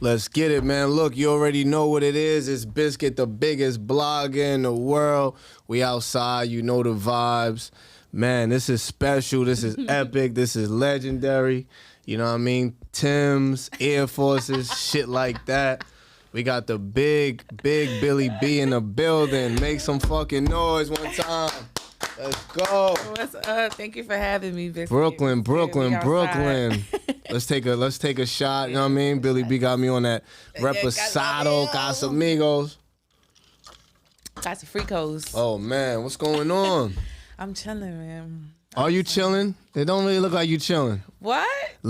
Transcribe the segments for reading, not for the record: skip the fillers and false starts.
Let's get it, man. Look, you already know what it is. It's Biscuit, the biggest blogger in the world. We outside, you know the vibes. Man, this is special. This is epic. This is legendary. You know what I mean? Timbs, Air Forces, shit like that. We got the big Billy B in the building. Make some fucking noise one time. Let's go. What's up? Thank you for having me, Biscuit. Brooklyn. Let's take a shot. You know what I mean? Billy B got me on that Reposado, Casamigos. Casafricos. Oh man, what's going on? I'm chilling, man. Are you chilling? It don't really look like you chilling. What? It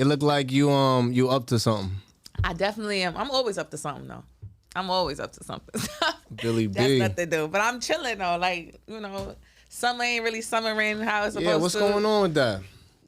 looked like you up to something. I definitely am. I'm always up to something though. I'm always up to something. Billy B. That's nothing to do. But I'm chilling though. Like, you know, summer ain't really summering how it's supposed to. Yeah, what's going on with that?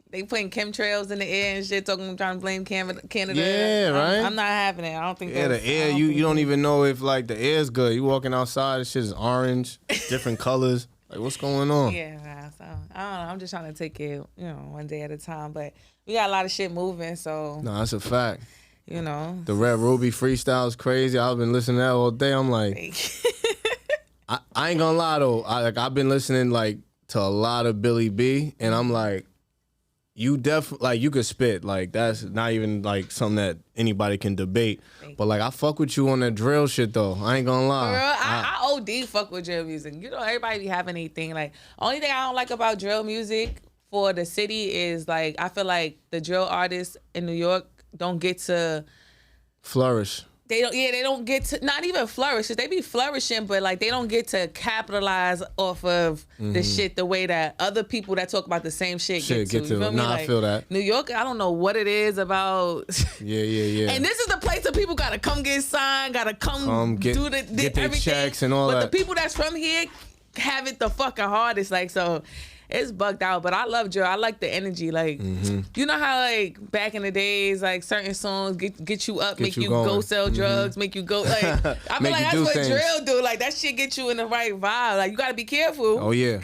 They putting chemtrails in the air and shit, trying to blame Canada. Yeah, right? I'm not having it. I don't think. Yeah, the air. You don't even know if like the air's good. You walking outside, the shit is orange, different colors. Like, what's going on? Yeah, so I don't know. I'm just trying to take it, one day at a time. But we got a lot of shit moving, so. No, that's a fact. You know. The Red Ruby freestyle is crazy. I've been listening to that all day. I'm like, I ain't gonna lie though. I've been listening like to a lot of Billy B, and I'm like, you definitely like you could spit. Like that's not even like something that anybody can debate. But like I fuck with you on that drill shit though. I ain't gonna lie. Girl, I OD fuck with drill music. You know, everybody be having anything. Like only thing I don't like about drill music for the city is like I feel like the drill artists in New York don't get to flourish. They don't get to not even flourish. They be flourishing, but like they don't get to capitalize off of the shit the way that other people that talk about the same shit get to. You feel me? Nah, like, I feel that. New York, I don't know what it is about. Yeah. And this is the place that people gotta come get signed, gotta come get their checks and all that. But the people that's from here have it the fucking hardest. Like so. It's bugged out, but I love drill. I like the energy. Like, you know how like back in the days, like certain songs get you up, make you go sell drugs, make you go like. I feel like that's what drill do. Like that shit get you in the right vibe. Like you gotta be careful. Oh yeah,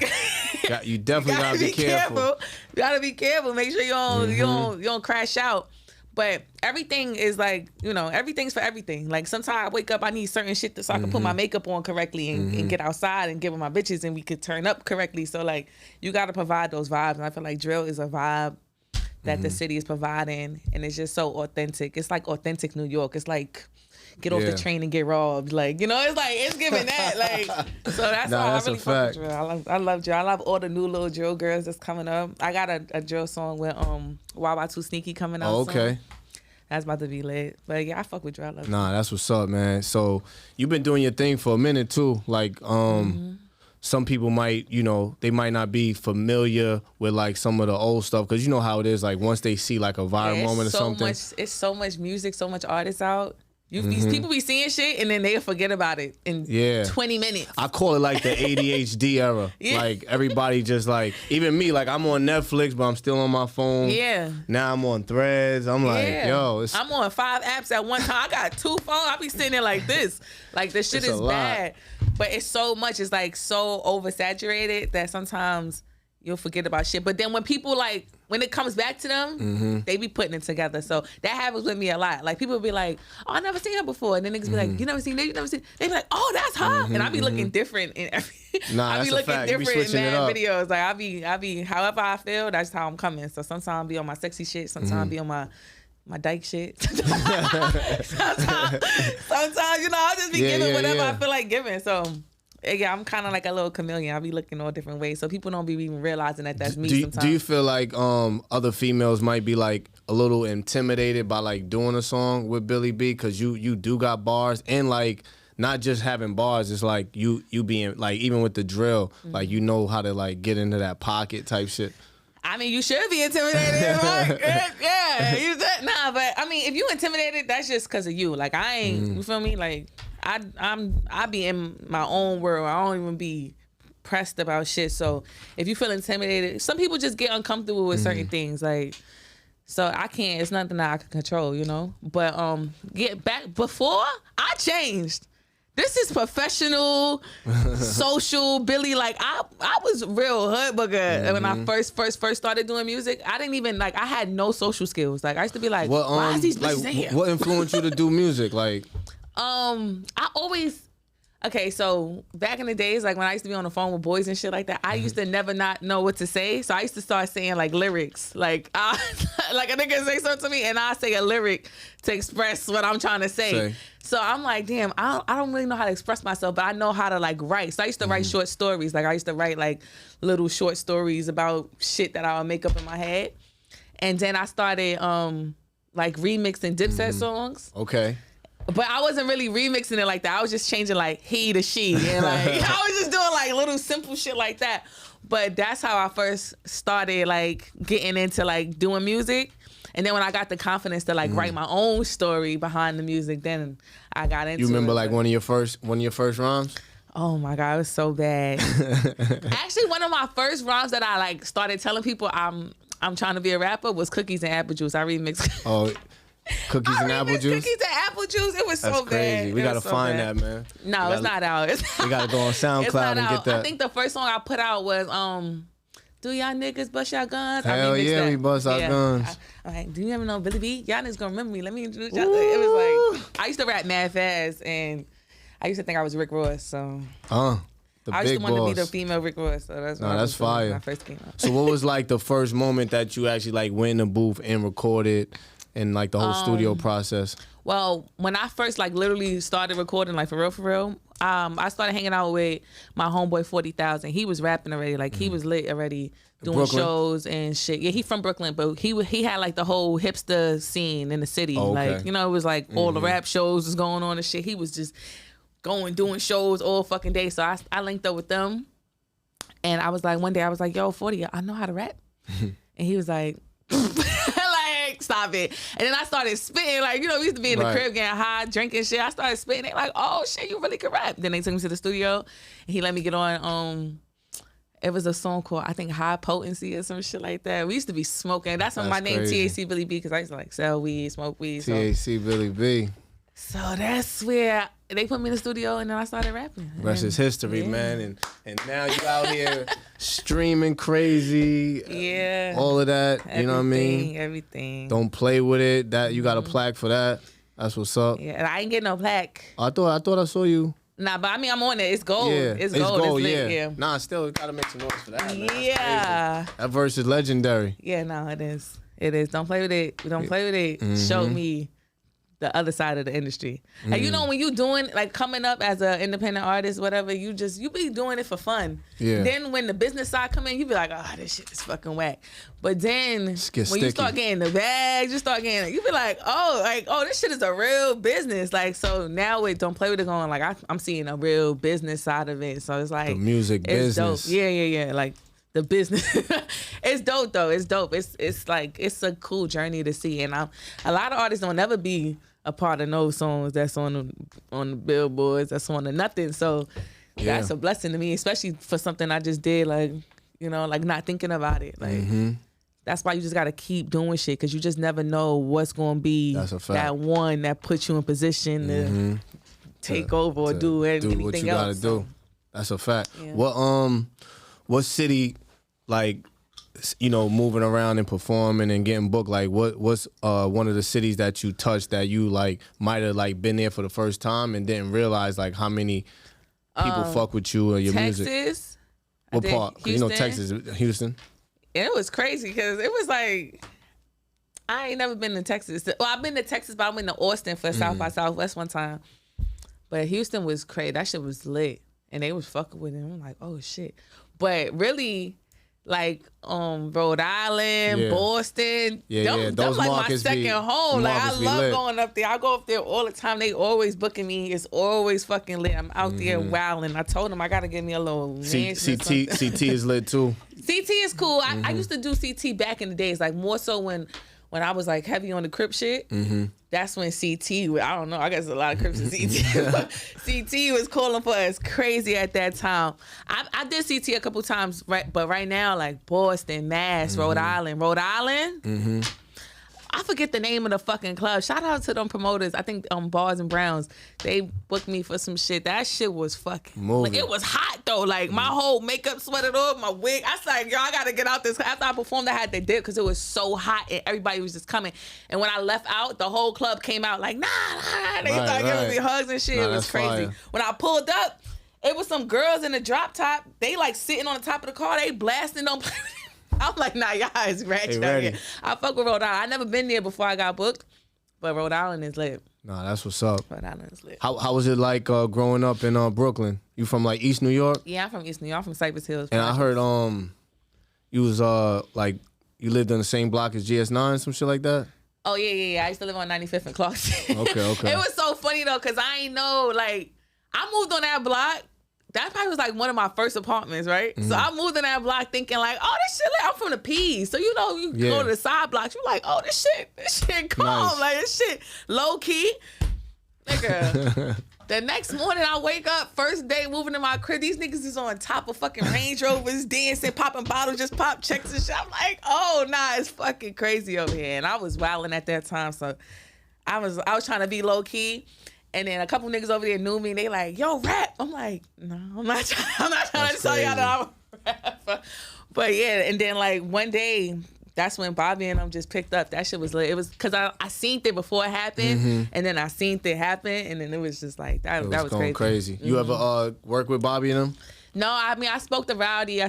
you definitely gotta be careful. You gotta be careful. Make sure you don't crash out. But everything is like, everything's for everything. Like sometimes I wake up, I need certain shit so I can put my makeup on correctly and get outside and give them my bitches and we could turn up correctly. So like, you got to provide those vibes. And I feel like drill is a vibe that the city is providing. And it's just so authentic. It's like authentic New York. It's like, get off the train and get robbed. Like, it's giving that. Like, so that's why I really fuck with drill. I love drill. I love all the new little drill girls that's coming up. I got a drill song with Wawa Too Sneaky coming out. Oh, okay. Soon. That's about to be lit. But yeah, I fuck with drill. Nah, that's what's up, man. So you've been doing your thing for a minute too. Like, some people might, they might not be familiar with like some of the old stuff because you know how it is. Like once they see like a viral moment or something, it's so much music, so much artists out. These people be seeing shit and then they'll forget about it in 20 minutes. I call it like the ADHD era. Like everybody just like, even me, like I'm on Netflix, but I'm still on my phone. Yeah. Now I'm on Threads. I'm like, yo. I'm on 5 apps at one time. I got 2 phones. I be sitting there like this. Like the shit is bad. But it's so much. It's like so oversaturated that sometimes you'll forget about shit. But then when people like, when it comes back to them, they be putting it together. So that happens with me a lot. Like people be like, oh, I never seen her before. And then niggas be like, you never seen that? You never seen? They be like, oh, that's her. And I be looking different in every. I be looking different in mad videos. Like I be however I feel, that's how I'm coming. So sometimes I'll be on my sexy shit. Sometimes I'll be on my dyke shit. sometimes, I'll just be giving whatever I feel like giving. So. Yeah, I'm kind of like a little chameleon. I be looking all different ways, so people don't be even realizing that that's me. Sometimes. Do you feel like other females might be like a little intimidated by like doing a song with Billy B because you do got bars and like not just having bars, it's like you being like even with the drill, like you know how to like get into that pocket type shit. I mean, you should be intimidated, right? Nah, but I mean, if you intimidated, that's just because of you. Like I ain't, you feel me? Like. I be in my own world. I don't even be pressed about shit. So if you feel intimidated, some people just get uncomfortable with certain things. Like, so I can't. It's nothing that I can control, But get back before I changed. This is professional, social Billy. Like I was real hood booger when I first started doing music. I didn't even like. I had no social skills. Like I used to be like, why is these bitches in here? What influenced you to do music? Like, I always. Okay, so back in the days, like when I used to be on the phone with boys and shit like that, I used to never not know what to say. So I used to start saying like lyrics, like like a nigga say something to me, and I say a lyric to express what I'm trying to say. So I'm like, damn, I don't really know how to express myself, but I know how to like write. So I used to write short stories. Like I used to write like little short stories about shit that I would make up in my head, and then I started like remixing Dipset songs. Okay. But I wasn't really remixing it like that. I was just changing like he to she. And like I was just doing like little simple shit like that. But that's how I first started like getting into like doing music. And then when I got the confidence to like write my own story behind the music, then I got into it. You remember like one of your first rhymes? Oh my God, it was so bad. Actually, one of my first rhymes that I like started telling people I'm trying to be a rapper was cookies and apple juice. I remixed. Oh. Cookies and apple juice. Cookies and apple juice. It was That's so crazy. bad. We gotta find that, man. No, it's not out. We gotta go on SoundCloud and get that. I think the first song I put out was "Do y'all niggas bust y'all guns?" Hell yeah, we bust our guns. I'm like, do you ever know Billy B? Y'all niggas gonna remember me. Let me introduce y'all. It was like I used to rap mad fast, and I used to think I was Rick Ross. So the I big used to want to be boss. the female Rick Ross. So that's that's fire. when I first came out. So what was like the first moment that you actually like went in the booth and recorded? And like the whole studio process. Well, when I first like literally started recording, like for real, I started hanging out with my homeboy 40,000. He was rapping already, like he was lit already, doing Brooklyn? shows and shit. Yeah, he from Brooklyn, but he had like the whole hipster scene in the city. Oh, okay. Like, you know, it was like all the rap shows was going on and shit. He was just doing shows all fucking day. So I linked up with them, and I was like, one day I was like, yo, 40, I know how to rap. And he was like, stop it. And then I started spitting, like, you know, we used to be in the crib getting high, drinking shit. I started spitting. They like, oh shit, you really could rap. Then they took me to the studio and he let me get on it was a song called, I think, High Potency or some shit like that. We used to be smoking. That's when my name THC Billy B, because I used to like sell weed, smoke weed. THC Billy B. So that's where they put me in the studio, and then I started rapping. Rest is history, man. And now you out here streaming crazy. Yeah. All of that. You know what I mean? Everything. Don't play with it. That you got a plaque for that. That's what's up. Yeah, and I ain't getting no plaque. I thought I saw you. Nah, but I mean, I'm on it. It's gold. Yeah, It's gold. It's lit, yeah. Nah, still gotta make some noise for that. Man. Yeah. That verse is legendary. Yeah, no, it is. It is. Don't play with it. Don't play with it. Show me the other side of the industry. And you know, when you doing, like, coming up as an independent artist, whatever, you be doing it for fun. Yeah. Then when the business side come in, you be like, oh, this shit is fucking whack. But then when you start getting the bag, you be like, oh, this shit is a real business. Like, so now with Don't Play With It going, like, I'm seeing a real business side of it. So it's like, the music business. Dope. Yeah. Like, the business. It's dope though. It's dope. It's like, it's a cool journey to see. And a lot of artists don't ever be a part of those songs that's on the billboards, that's on the nothing. So that's a blessing to me, especially for something I just did, like, you know, like not thinking about it. Like that's why you just gotta keep doing shit, because you just never know what's gonna be that one that puts you in position to take over or do anything what you else. Gotta do. That's a fact. Yeah. What city, like, you know, moving around and performing and getting booked, like what's one of the cities that you touched that you like might have like been there for the first time and didn't realize like how many people fuck with you or your music? Texas. What part? 'Cause you know Houston. Texas, Houston. It was crazy because it was like, I ain't never been to Texas. Well, I've been to Texas, but I went to Austin for South by Southwest one time. But Houston was crazy. That shit was lit. And they was fucking with it. I'm like, oh shit. But really, like Rhode Island, Boston, them those like my markets second home. Like, I love lit. going up there. I go up there all the time. They always booking me. It's always fucking lit. I'm out there wilding. I told them I gotta give me a little mansion or something. CT is lit too. CT is cool. I used to do CT back in the days, like more so when I was like heavy on the Crip shit. That's when CT, I don't know, I guess a lot of Crips in CT. CT was calling for us crazy at that time. I did CT a couple times, right? But right now, like Boston, Mass, Rhode Island. I forget the name of the fucking club. Shout out to them promoters. I think Bars and Browns. They booked me for some shit. That shit was fucking moving. Like, it was hot though. Like my whole makeup sweated off, my wig. I was like, yo, I gotta get out this. After I performed, I had to dip because it was so hot and everybody was just coming. And when I left out, the whole club came out like, nah. They started giving me hugs and shit. It was crazy. Fire. When I pulled up, it was some girls in the drop top. They like sitting on the top of the car. They blasting them. I'm like, nah, y'all is ratchet out here. I fuck with Rhode Island. I never been there before I got booked, but Rhode Island is lit. Nah, that's what's up. Rhode Island is lit. How was it like growing up in Brooklyn? You from like East New York? Yeah, I'm from East New York. I'm from Cypress Hills. And I heard you was like you lived on the same block as GS9, some shit like that. Oh yeah. I used to live on 95th and Clarkson. Okay. It was so funny though, cause I ain't know, like, I moved on that block. That probably was like one of my first apartments, right? Mm-hmm. So I moved in that block thinking like, oh, this shit, I'm from the P's. So, you know, you go to the side blocks, you like, oh, this shit calm. Nice. Like, this shit low key. Nigga, the next morning I wake up, first day moving in my crib, these niggas is on top of fucking Range Rovers, dancing, popping bottles, just pop checks and shit. I'm like, oh, nah, it's fucking crazy over here. And I was wilding at that time, so I was trying to be low key. And then a couple niggas over there knew me. And they like, yo, rap. I'm like, no, I'm not trying to tell y'all that I'm a rapper. But yeah, and then like one day, that's when Bobby and them just picked up. That shit was lit. It was because I seen it before it happened, and then I seen it happen, and then it was just like that was crazy. You ever work with Bobby and them? No, I mean I spoke to Rowdy, I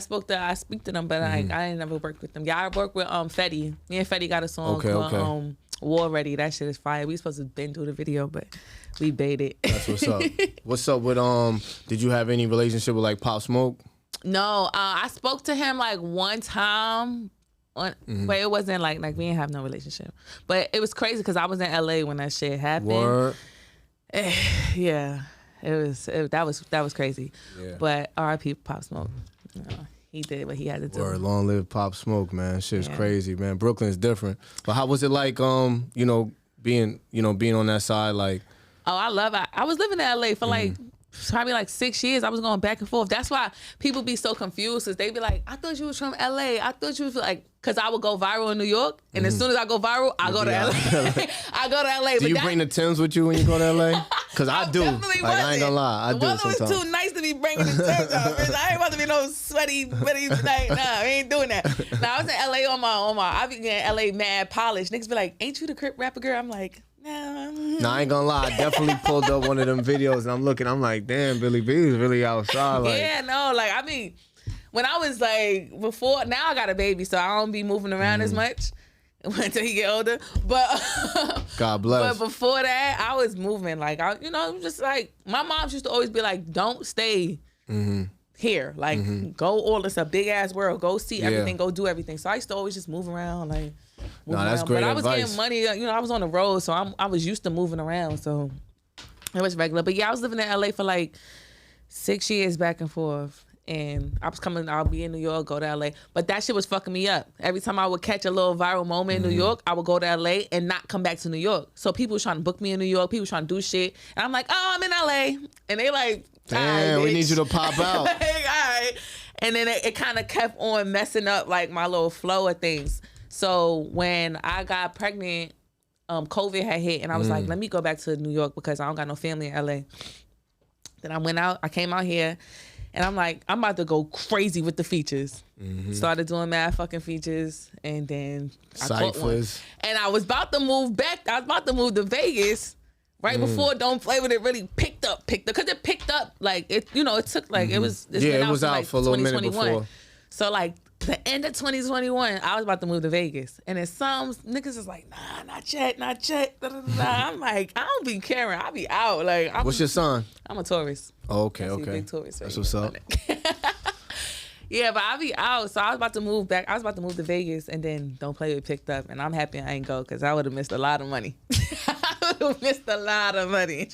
speak to them, but like I ain't never worked with them. Yeah, I worked with Fetty. Me and Fetty got a song called War Ready. That shit is fire. We supposed to been do the video, but we baited. That's what's up. What's up with did you have any relationship with like Pop Smoke? No, I spoke to him like one time, but it wasn't like we didn't have no relationship. But it was crazy because I was in LA when that shit happened. Word. Yeah, that was crazy. Yeah. But R.I.P. Pop Smoke. You know, he did what he had to do. Word, long live Pop Smoke, man. Shit's crazy, man. Brooklyn's different. But how was it like being on that side like? Oh, I love it. I was living in LA for like probably like 6 years. I was going back and forth. That's why people be so confused, because they be like, I thought you was from LA. I thought you was like, because I would go viral in New York, and as soon as I go viral, I go to LA. I go to LA. Do you bring the Timbs with you when you go to LA? Because I do. Like, I ain't gonna lie. I do sometimes. The weather was too nice to be bringing the Timbs out. Bitch. I ain't about to be no sweaty like, nah, we ain't doing that. Nah, I was in LA on my I be getting LA mad polished. Niggas be like, ain't you the Crip rapper girl? I'm like, no, I ain't gonna lie. I definitely pulled up one of them videos and I'm like, damn, Billy B is really outside. Like, yeah, no, like, I mean, when I was like, before, now I got a baby, so I don't be moving around as much until he get older. But God bless. But before that, I was moving. Like, just like, my mom used to always be like, don't stay here. Like, go all, it's a big ass world. Go see everything, go do everything. So I used to always just move around, like, that's great advice. But I was getting money, I was on the road, so I was used to moving around, so it was regular. But yeah, I was living in LA for like 6 years back and forth, and I'll be in New York, go to LA. But that shit was fucking me up. Every time I would catch a little viral moment in New York, I would go to LA and not come back to New York. So people were trying to book me in New York, people trying to do shit, and I'm like, oh, I'm in LA, and they like, damn, we need you to pop out. Like, all right. And then it kind of kept on messing up like my little flow of things. So when I got pregnant, COVID had hit, and I was like, let me go back to New York because I don't got no family in LA. Then I came out here, and I'm like, I'm about to go crazy with the features. Started doing mad fucking features, and then I caught one. And I was about to move back. I was about to move to Vegas right before Don't Play With It really picked up. Because it picked up, like, it took, like, it was out like for a little minute before. So, like, the end of 2021, I was about to move to Vegas. And then some niggas is like, nah, not yet. Da, da, da. I'm like, I don't be caring. I be out. Like, what's your sign? I'm a Taurus. Oh, okay. Big Taurus. That's what's up. Yeah, but I be out. So I was about to move back. I was about to move to Vegas, and then Don't Play With It picked up. And I'm happy I ain't go, because I would have missed a lot of money. I would have missed a lot of money.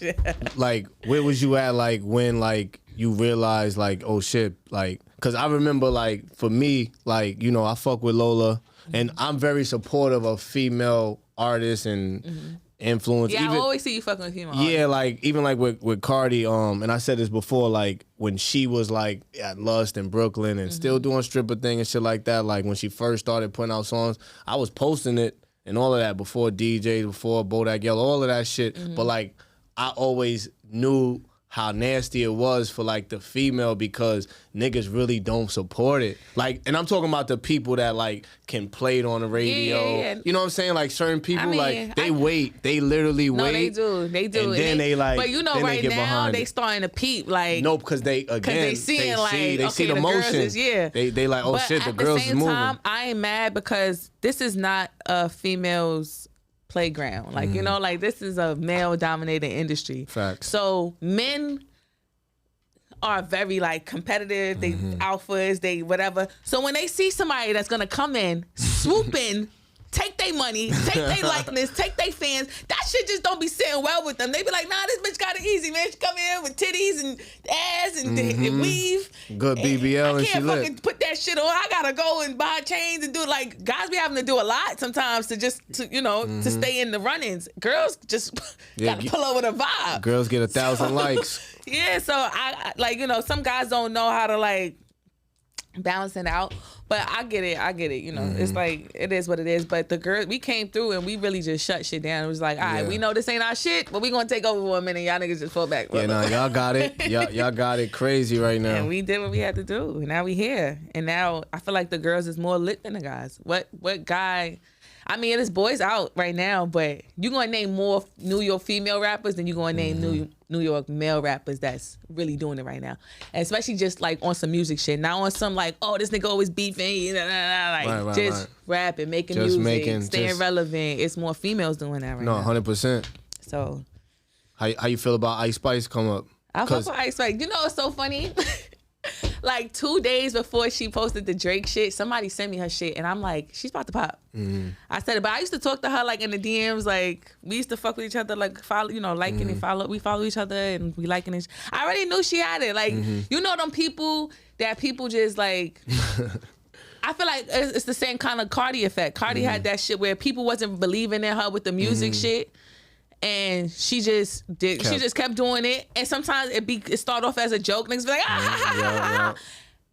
Like, where was you at, like, when, like, you realized, like, oh, shit, like, because I remember, like, for me, like, I fuck with Lola, and I'm very supportive of female artists and influence. Yeah, I always see you fucking with female artists. Yeah, like, even, like, with Cardi, and I said this before, like, when she was, like, at Lust in Brooklyn and still doing stripper thing and shit like that, like, when she first started putting out songs, I was posting it, and all of that before DJs, before Bodak Yellow, all of that shit. Mm-hmm. But like I always knew how nasty it was for like the female because niggas really don't support it. Like, and I'm talking about the people that like can play it on the radio. Yeah. You know what I'm saying? Like certain people, mean, they wait. They literally No, wait. they do. And then they like, but you know, then right they get now behind they it. starting to peep like. No, because they seeing like, they see the girls motion. is, yeah. They like, oh but shit, the at girls the same is moving. time, I ain't mad because this is not a female's playground. Like you know, like this is a male dominated industry. Facts. So men are very like competitive, they alphas, they whatever. So when they see somebody that's gonna come in, swoop in, take their money, take their likeness, take their fans, that shit just don't be sitting well with them. They be like, nah, this bitch got it easy, man. She come in with titties and ass and weave. Good BBL and she I can't fucking lit. put that shit on. I gotta go and buy chains and do it. Like guys be having to do a lot sometimes to just to stay in the run-ins. Girls just gotta pull over the vibe. Girls get 1,000 likes. Yeah, so I like some guys don't know how to like balance it out, but I get it. You know, it's like it is what it is. But the girl, we came through and we really just shut shit down. It was like, all right, we know this ain't our shit, but we gonna take over for a minute. Y'all niggas just fall back. Yeah, no, y'all got it. Y'all got it crazy right now. And we did what we had to do. And now we here. And now I feel like the girls is more lit than the guys. What guy? I mean, there's boys out right now, but you gonna name more New York female rappers than you gonna name New York male rappers that's really doing it right now. And especially just like on some music shit, not on some like, oh, this nigga always beefing, like just rapping, making music, staying relevant. It's more females doing that right now. No, 100%. So how you feel about Ice Spice come up? I fuck with Ice Spice. You know what's so funny? Like 2 days before she posted the Drake shit, somebody sent me her shit, and I'm like, she's about to pop. I said it, but I used to talk to her like in the DMs, like we used to fuck with each other, like follow, liking and follow. We follow each other and we liking it. I already knew she had it. Like you know them people that people just like. I feel like it's the same kind of Cardi effect. Cardi had that shit where people wasn't believing in her with the music shit. And she just did. She just kept doing it, and sometimes it start off as a joke. Niggas be like,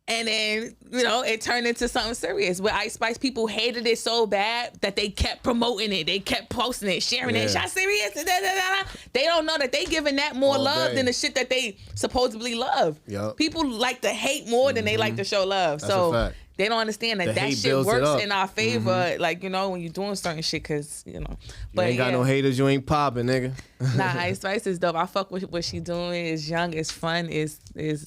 and then it turned into something serious. With Ice Spice, people hated it so bad that they kept promoting it, they kept posting it, sharing it. Y'all serious? They don't know that they giving that more love than the shit that they supposedly love. Yep. People like to hate more than they like to show love. That's a fact. They don't understand that that shit works in our favor, like, when you're doing certain shit, because, But you ain't got no haters, you ain't popping, nigga. Nah, Ice Spice is dope. I fuck with what she doing. It's young, it's fun, it's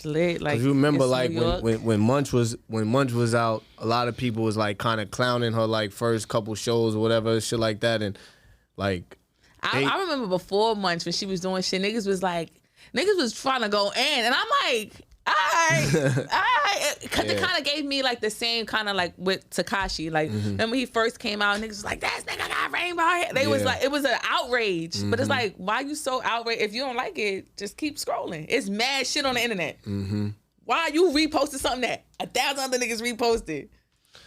lit. Like, you remember, it's like, New York. when Munch was out, a lot of people was, like, kind of clowning her, like, first couple shows or whatever, shit like that, and, like... I remember before Munch, when she was doing shit, niggas was trying to go in, and I'm like... All right, because it kind of gave me like the same kind of like with Tekashi. Like when he first came out, niggas was like, "That nigga got rainbow hair." They was like, it was an outrage. But it's like, why you so outraged? If you don't like it, just keep scrolling. It's mad shit on the internet. Why you reposted something that 1,000 other niggas reposted?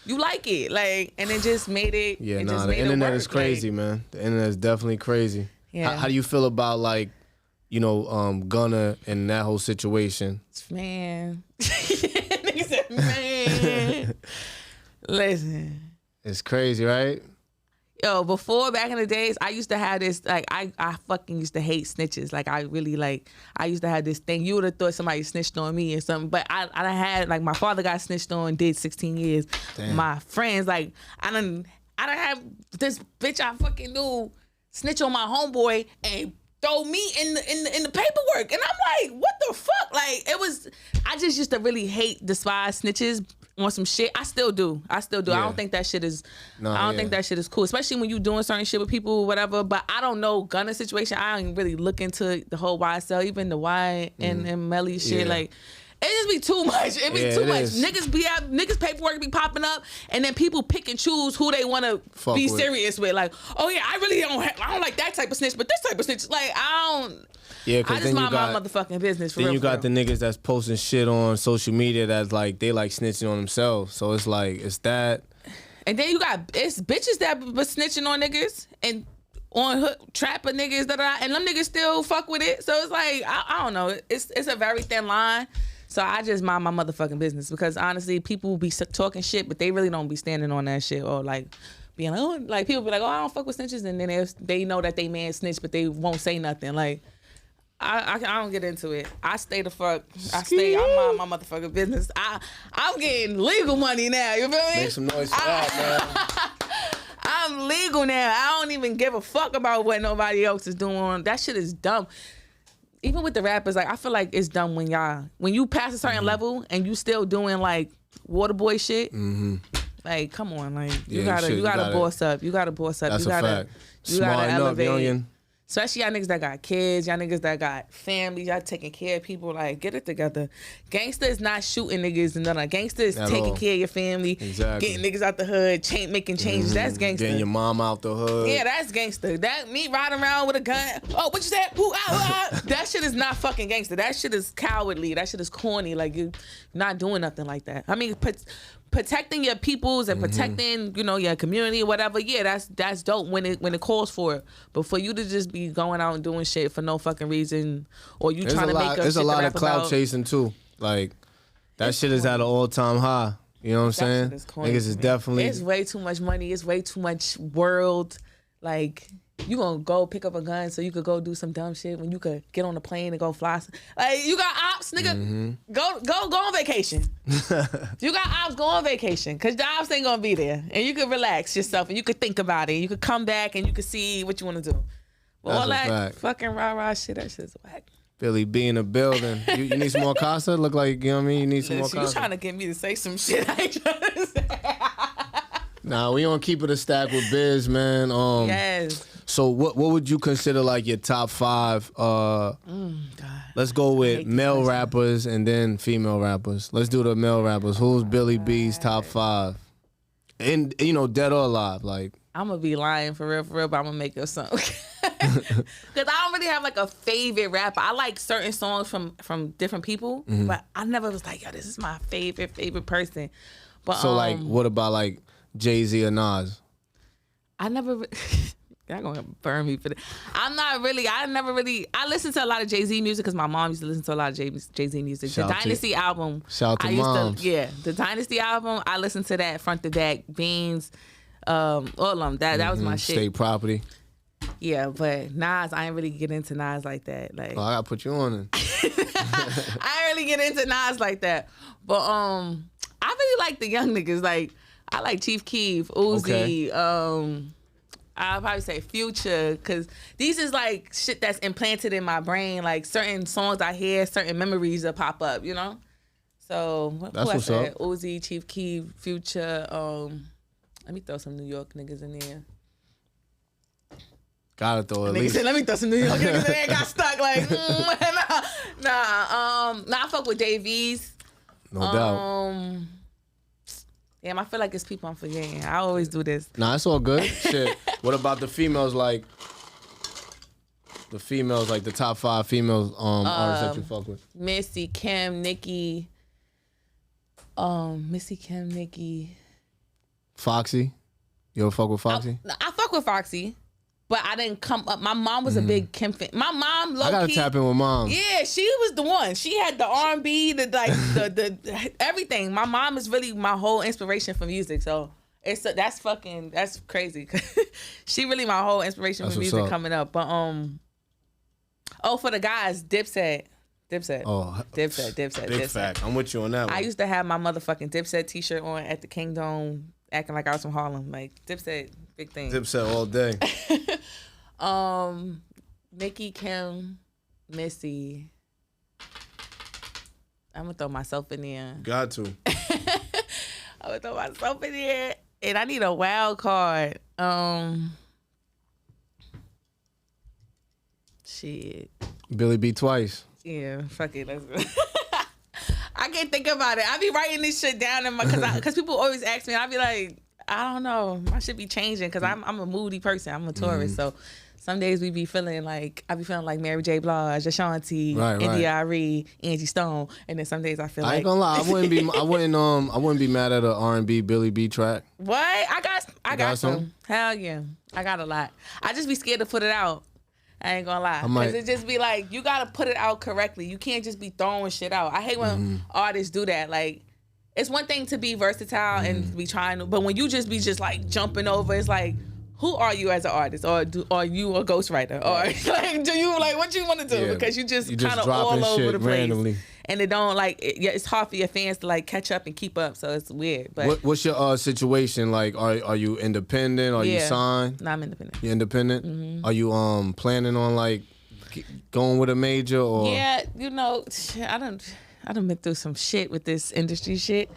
You like it, like, and it just made it. Yeah, the internet is crazy, man. The internet is definitely crazy. Yeah. How do you feel about like? Gunna and that whole situation. Man. Nigga said, man. Listen. It's crazy, right? Yo, before, back in the days, I used to have this, like, I fucking used to hate snitches. Like, I really, like, I used to have this thing. You would have thought somebody snitched on me or something. But I had, like, my father got snitched on, did 16 years. Damn. My friends, like, I done have this bitch I fucking knew snitch on my homeboy and throw me in the paperwork, and I'm like, what the fuck? Like, I just used to really despise snitches on some shit. I still do. Yeah. I don't think that shit is. Think that shit is cool, especially when you doing certain shit with people, whatever. But I don't know Gunna situation. I don't really look into the whole YSL, even the Y and Melly shit. Like, it just be too much. It be too much. Niggas paperwork be popping up, and then people pick and choose who they want to be serious with. Like, oh yeah, I don't like that type of snitch, but this type of snitch, like, I don't. Yeah, because I just mind my motherfucking business. Then you got the niggas that's posting shit on social media that's like they like snitching on themselves. So it's like it's that. And then it's bitches that was snitching on niggas and on trapper niggas and them niggas still fuck with it. So it's like I don't know. It's a very thin line. So I just mind my motherfucking business, because honestly, people be talking shit, but they really don't be standing on that shit or like being like, oh, like people be like, oh, I don't fuck with snitches, and then they know that they man snitch, but they won't say nothing. Like, I don't get into it. I stay the fuck. I mind my motherfucking business. I'm getting legal money now. You feel me? Make some noise for that, man. I'm legal now. I don't even give a fuck about what nobody else is doing. That shit is dumb. Even with the rappers, like I feel like it's dumb when you pass a certain level and you still doing like water boy shit. Like, come on, like you gotta boss up. You gotta boss up. That's you gotta, a fact. You gotta Smarten up, elevate. youngin'. Especially y'all niggas that got kids, y'all niggas that got families, y'all taking care of people. Like, get it together. Gangsta is not shooting niggas and nothing. Gangsta is taking care of your family, getting niggas out the hood, making changes. That's gangsta. Getting your mom out the hood. Yeah, that's gangsta. That me riding around with a gun. Oh, what you said? Ooh, that shit is not fucking gangsta. That shit is cowardly. That shit is corny. Like, you're not doing nothing like that. I mean, protecting your peoples and protecting, your community or whatever, yeah, that's dope when it calls for it. But for you to just be going out and doing shit for no fucking reason, or you trying to make up shit there's a lot of clout about, chasing too. Like that shit is at an all-time high. You know what I'm saying? Niggas is definitely. It's way too much money. It's way too much world. Like, you gonna go pick up a gun so you could go do some dumb shit when you could get on a plane and go fly. Like, you got ops, nigga. Go on vacation. You got ops, go on vacation, cause the ops ain't gonna be there, and you could relax yourself and you could think about it. You could come back and you could see what you want to do. But all that fucking rah shit, that shit's whack. Billy B in the building. You need some more Casa? Look like, you know what I mean? You need some more Casa. You trying to get me to say some shit I ain't trying to say. Nah, we gonna keep it a stack with Biz, man. Yes. So what would you consider like your top 5? God. Let's go with male rappers and then female rappers. Let's do the male rappers. Who's Billy B's top 5? And dead or alive, like. I'm gonna be lying for real, but I'm gonna make up something. Cause I don't really have like a favorite rapper. I like certain songs from different people, but I never was like, yo, this is my favorite person. But so like, what about like Jay-Z or Nas? I never. Y'all gonna burn me for that. I listen to a lot of Jay-Z music because my mom used to listen to a lot of Jay-Z music. The Dynasty album. Shout out to moms. The Dynasty album, I listened to that front to back. Beans, all of them. That was my shit. State Property. Yeah, but Nas, I ain't really get into Nas like that. Like, I gotta put you on it. I ain't really get into Nas like that. But I really like the young niggas. Like, I like Chief Keef, Uzi, I'll probably say Future, because these is like shit that's implanted in my brain. Like, certain songs I hear, certain memories that pop up, So that's what's up. Uzi, Chief Keef, Future. Let me throw some New York niggas in there. Gotta throw at least. Let me throw some New York niggas in there. Got stuck like, nah. I fuck with Dave East. No doubt. Damn, I feel like it's people I'm forgetting. I always do this. Nah, it's all good. Shit. What about the females? Like the top 5 females artists that you fuck with? Missy, Kim, Nicki. Foxy. You ever fuck with Foxy? I fuck with Foxy, but I didn't come up. My mom was a big Kim fan. My mom, low-key, I gotta tap in with mom. Yeah, she was the one. She had the R&B, the everything. My mom is really my whole inspiration for music. So that's crazy. She really my whole inspiration for music coming up. But for the guys, Dipset. Oh, Dipset. Big fact. I'm with you on that one. I used to have my motherfucking Dipset t-shirt on at the Kingdom, acting like I was from Harlem. Like, Dipset, big thing. Dipset all day. Nicki, Kim, Missy. I'm gonna throw myself in there. Got to. I'm gonna throw myself in there, and I need a wild card. Shit. Billy B twice. Yeah, fuck it. Let's go. I can't think about it. I be writing this shit down in my because people always ask me. I be like, I don't know. I should be changing because I'm a moody person. I'm a Taurus, so some days I be feeling like Mary J. Blige, Ashanti, India.Arie, Angie Stone, and then some days I feel like I ain't gonna lie. I wouldn't be mad at an R&B Billy B track. What? I got some. Hell yeah, I got a lot. I just be scared to put it out. I ain't gonna lie. Because it just be like, you gotta put it out correctly. You can't just be throwing shit out. I hate when artists do that. Like, it's one thing to be versatile and be trying to, but when you just be just like jumping over, it's like, who are you as an artist, or are you a ghostwriter, or like, do you like what you want to do? Yeah. Because you just kind of dropping all over shit the place, randomly. and it don't like it's hard for your fans to like catch up and keep up. So it's weird. But What's your situation like? Are you independent? Are you signed? No, I'm independent. You're independent. Are you planning on like going with a major or? Yeah, you know, I done been through some shit with this industry shit.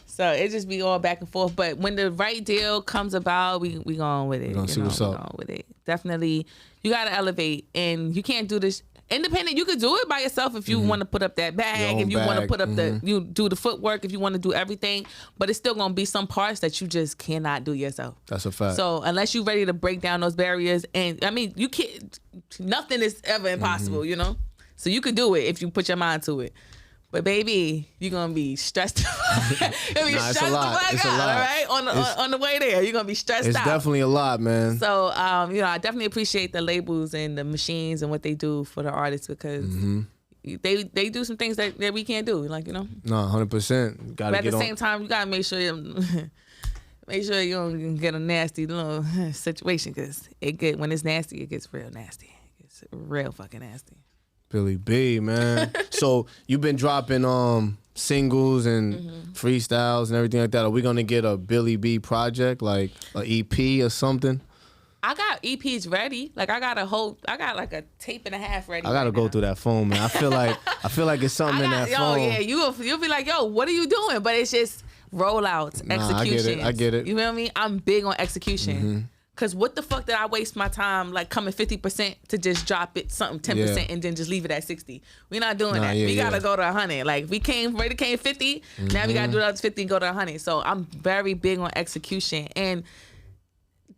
So it just be all back and forth. But when the right deal comes about, we going with it. We're gonna see what's up. Going with it. Definitely, you gotta elevate, and you can't do this independent. You could do it by yourself if you want to put up that bag, if you want to put up you do the footwork, if you want to do everything. But it's still gonna be some parts that you just cannot do yourself. That's a fact. So unless you're ready to break down those barriers, and I mean, you can't. Nothing is ever impossible, you know. So you could do it if you put your mind to it. But baby, you're gonna be stressed. You're gonna be stressed the fuck out, all right? On the way there, you're gonna be stressed out. It's definitely a lot, man. So you know, I definitely appreciate the labels and the machines and what they do for the artists, because they do some things that we can't do, like, you know. No, 100%. But at the same time, you gotta make sure you don't get a nasty little situation, because when it's nasty, it gets real nasty. It's real fucking nasty. Billy B, man. So you've been dropping singles and freestyles and everything like that. Are we gonna get a Billy B project, like an EP or something? I got EPs ready. Like I got like a tape and a half ready. I gotta go through that phone, man. I feel like it's something in that phone. Yeah, you'll be like, yo, what are you doing? But it's just rollouts, execution. I get it. You feel me? I'm big on execution. Cause what the fuck did I waste my time like coming 50% to just drop it something 10% and then just leave it at 60? We're not doing that. We gotta go to 100. Like we came 50. Now we gotta do the other 50 and go to 100. So I'm very big on execution, and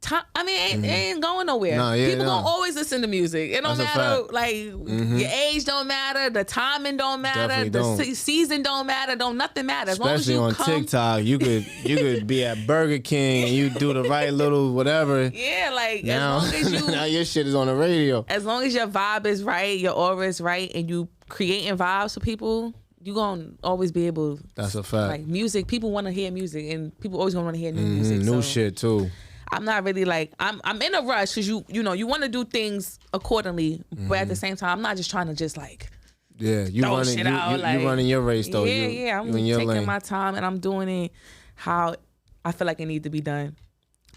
it ain't going nowhere. People gonna always listen to music. It don't matter. Like your age don't matter. The timing don't matter. The season don't matter. Nothing matters. Especially on TikTok, you could be at Burger King and you do the right little whatever. Yeah, like now, as long as you now your shit is on the radio. As long as your vibe is right, your aura is right, and you creating vibes for people, you gonna always be able. That's a fact. Like music, people want to hear music, and people always gonna want to hear new music. New shit too. I'm not really like I'm in a rush, because you want to do things accordingly, but at the same time I'm not just trying to just like you running your race though. I'm taking my time and I'm doing it how I feel like it needs to be done.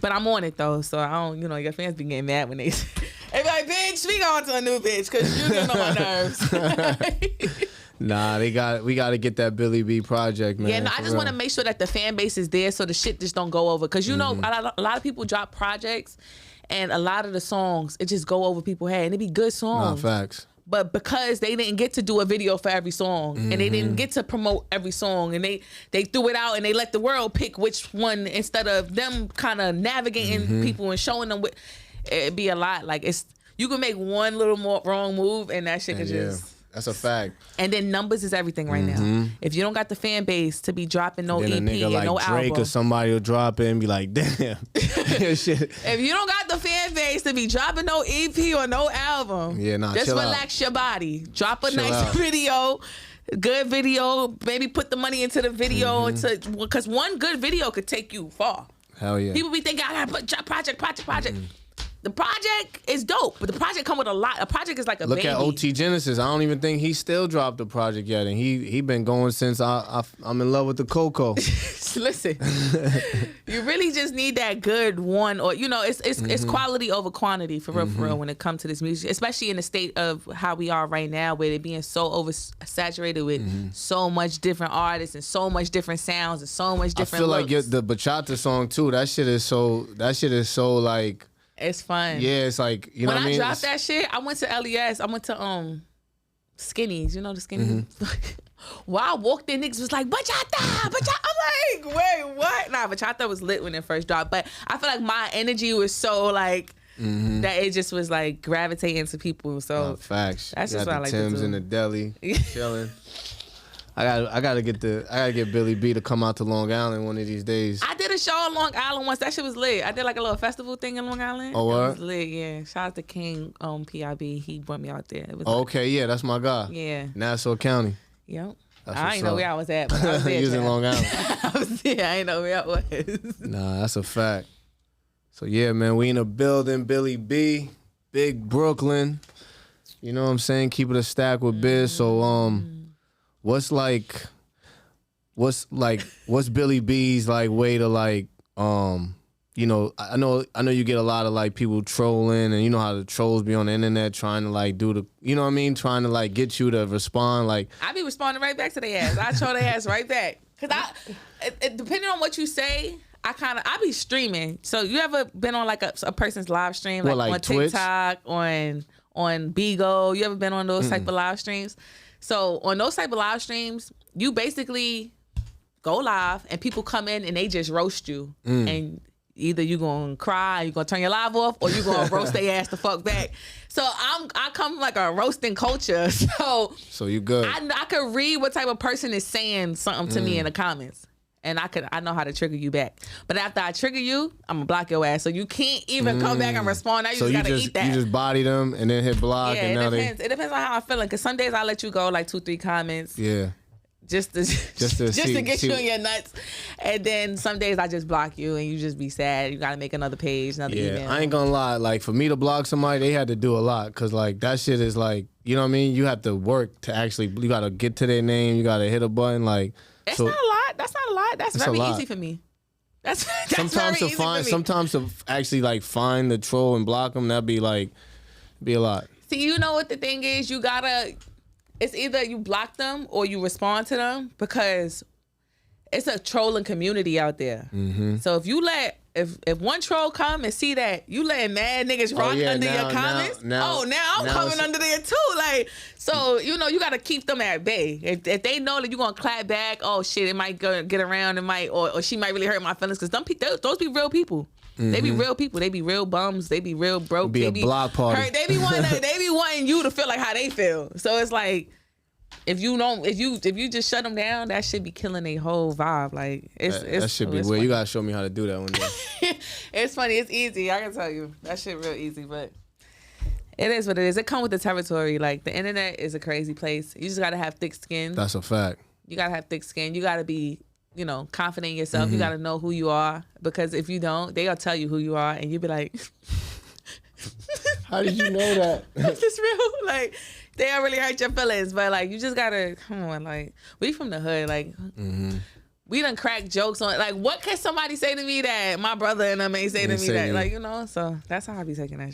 But I'm on it though, so I don't, your fans be getting mad when they be like, bitch, we going to a new bitch, because you get on my nerves. Nah, we got to get that Billy B project, man. Yeah, no, I just want to make sure that the fan base is there, so the shit just don't go over. Because know, a lot of people drop projects, and a lot of the songs, it just go over people's head, and it be good songs. Nah, facts. But because they didn't get to do a video for every song, and they didn't get to promote every song, and they threw it out and they let the world pick which one, instead of them kind of navigating people and showing them what, it'd be a lot. Like you can make one little more wrong move and that shit could just. That's a fact. And then numbers is everything right now. If you don't got the fan base to be dropping no EP and like no Drake album, or somebody will drop it and be like, damn. Shit. If you don't got the fan base to be dropping no EP or no album, just relax your body. Drop a nice video, good video. Maybe put the money into the video, because one good video could take you far. Hell yeah. People be thinking, I gotta put project. The project is dope, but the project come with a lot. A project is like a baby. Look at OT Genesis. I don't even think he still dropped the project yet, and he been going since I'm in love with the Coco. Listen, you really just need that good one, or it's quality over quantity for real when it comes to this music, especially in the state of how we are right now, where they're being so oversaturated with so much different artists and so much different sounds and so much different. I feel looks. like the bachata song too. That shit is so like. It's fun. Yeah, it's like, you know what I mean? When I dropped that shit, I went to LES. I went to Skinnies. You know the Skinnies? While I walked in, niggas was like, bachata. I'm like, wait, what? Nah, bachata was lit when it first dropped. But I feel like my energy was so like, that it just was like gravitating to people. So facts. That's just what I like Tim's to do. in the deli, chilling. I gotta get Billy B to come out to Long Island one of these days. I did a show in Long Island once. That shit was lit. I did like a little festival thing in Long Island. Oh, what? It was lit, yeah. Shout out to King PIB. He brought me out there. It was okay, yeah, that's my guy. Yeah. Nassau County. Yep. That's I what's ain't know up. where I was at, but I was there. You was in child. Long Island. I was there. I ain't know where I was. Nah, that's a fact. So yeah, man, we in a building, Billy B, big Brooklyn. You know what I'm saying? Keep it a stack with Biz. So what's Billy B's like way to like you know, I know you get a lot of like people trolling, and you know how the trolls be on the internet trying to like do the, you know what I mean, trying to like get you to respond. Like I be responding right back to their ass. I troll their ass right back. Cause depending on what you say, I be streaming. So you ever been on like a person's live stream, like, like on Twitch? TikTok, on Bigo? You ever been on those type of live streams? So on those type of live streams, you basically go live and people come in and they just roast you, and either you gonna cry, you gonna turn your live off, or you gonna roast their ass the fuck back. So I come like a roasting culture. So you good. I could read what type of person is saying something to me in the comments, and I know how to trigger you back. But after I trigger you, I'm gonna block your ass. So you can't even come back and respond. Now you just gotta eat that. You just body them and then hit block. Yeah, and now it depends on how I'm feeling. Cause some days I let you go like 2-3 comments. Yeah. Just to get you in your nuts, and then some days I just block you, and you just be sad. You gotta make another page, another email. I ain't gonna lie. Like for me to block somebody, they had to do a lot, cause like that shit is like, you know what I mean. You have to work to actually. You gotta get to their name. You gotta hit a button. Like That's not a lot. That's not a lot. That's very easy for me. That's sometimes very easy for me. Sometimes to actually like find the troll and block them, that'd be a lot. See, you know what the thing is? You gotta. It's either you block them or you respond to them, because it's a trolling community out there. Mm-hmm. So if you if one troll come and see that you letting mad niggas rock under your comments, now I'm coming under there too. Like, so you know you gotta keep them at bay. If they know that you're gonna clap back, oh shit, it might go get around, it might or she might really hurt my feelings, because those be real people. Mm-hmm. They be real people. They be real bums. They be real broke. Be a block party. They be wanting you to feel like how they feel. So it's like, if you just shut them down, that should be killing their whole vibe. Like that should be weird. Funny. You gotta show me how to do that one day. It's funny. It's easy. I can tell you that shit real easy, but it is what it is. It comes with the territory. Like the internet is a crazy place. You just gotta have thick skin. That's a fact. You gotta have thick skin. You gotta be, confident in yourself. Mm-hmm. You gotta know who you are, because if you don't, they'll tell you who you are, and you'll be like, how did you know that? That's just real. Like, they don't really hurt your feelings, but like, you just gotta, come on, like, we from the hood, like, we done crack jokes on, like, what can somebody say to me that my brother and them ain't say to me that, like, so that's how I be taking that shit.